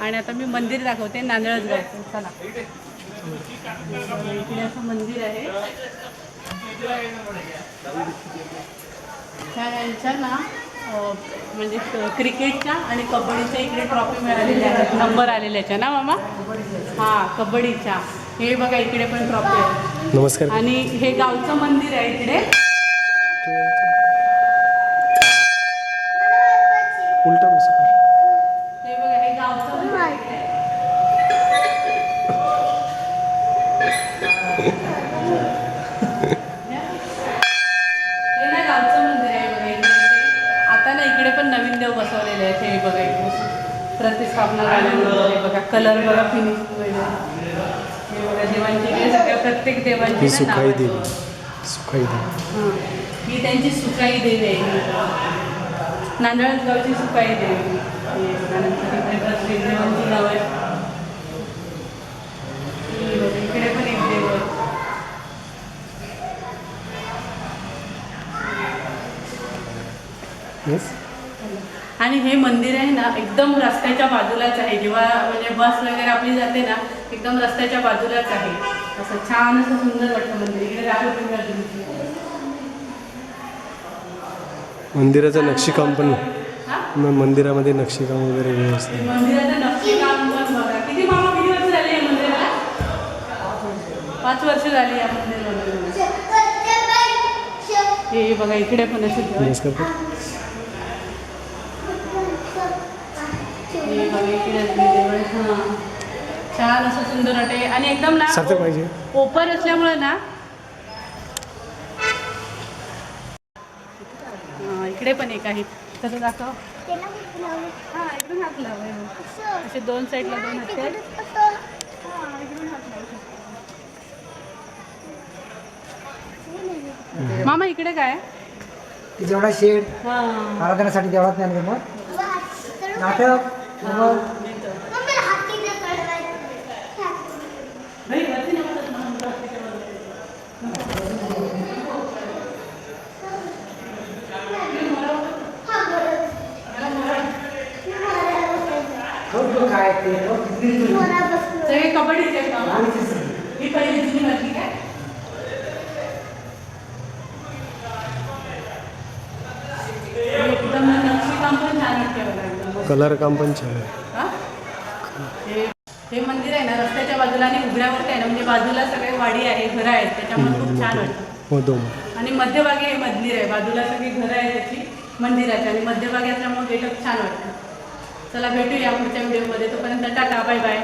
आणि आता मी मंदिर दाखवते नांदळसगावचं. चला, इकडे असं मंदिर आहे. यांच्या ना म्हणजे क्रिकेटच्या आणि कबड्डीच्या इकडे ट्रॉफी मिळालेल्या आहेत, नंबर आलेल्या आहेत ना मामा. हां, कबड्डीच्या. हे बघा इकडे पण ट्रॉफी आहे. नमस्कार. आणि हे गावचं मंदिर आहे इकडे. उलटा बस. हे बघा, हे गावचं मंदिर आहे इकडे. हे ना गावचं मंदिर आहे बघा इकडे. आता ना इकडे पण नवीन देव बसवलेले आहेत. हे बघा इकडे प्रतिस्थापना झाल्यानंतर हे बघा कलर बघा फिनिशिंग वगैरे. हे बघा देवांची इकडे सगळ्या प्रत्येक देवांची ही सुखाई देवी. सुखाई देवी. हां, ही त्यांची सुखाई देवी आहे. नांदळसगावची सुखाई देवी. हे बघा नंतर इकडे प्रत्येक देवांची नाव आहे. इकडे पण एक देव आहे. येस. आणि हे मंदिर आहे ना एकदम रस्त्याच्या बाजूलाच आहे. जेव्हा म्हणजे बस वगैरे आपली जाते ना एकदम रस्त्याच्या बाजूलाच आहे. असं छान असं सुंदर वाटतं मंदिर. इकडे राघव मंदिराचं नक्षीकाम पण मंदिरामध्ये नक्षीकाम वगैरे व्यवस्थित. मंदिराचं नक्षीकाम पण बघा. किती मामा किती वर्ष झाली या मंदिराला? 5 वर्ष झाली या मंदिराला. हे बघा इकडे पण असं नमस्कार. हे बघा इकडे हां, छान असं सुंदर वाटते. आणि एकदम ना सार्थक पाहिजे. ओपन असल्यामुळे ना इकडे पण एक आहे. तसं दाखव. हां, इकडून हात लाव. असे 2 साईडला 2 हात आहेत. इकडून हात लावू शकतो. मामा इकडे काय आहे? जेवढा शेड हां, आराधनासाठी तेवढाच नाही मग नाटक काय ते सगळे कबड्डीचे आहेत मामा. ही पहिली जुनी माहिती काय? एकदम नक्षीकाम पण छान वाटते बघा एकदम. कलर काम पण छान आहे. हां? हे मंदिर आहे ना रस्त्याच्या बाजूला आणि उघड्यावरती आहे ना, म्हणजे बाजूला सगळे वाडी आहे, घरं आहेत, त्याच्यामुळे खूप छान वाटतं. हो, 2. आणि मध्यभागी हे मंदिर आहे, बाजूला सगळी घरं आहेत त्याची मंदिराची आणि मध्यभागी असल्यामुळे गेटअप छान वाटतं. चला भेटूया पुढच्या व्हिडिओमध्ये. तोपर्यंत टाटा, बाय बाय.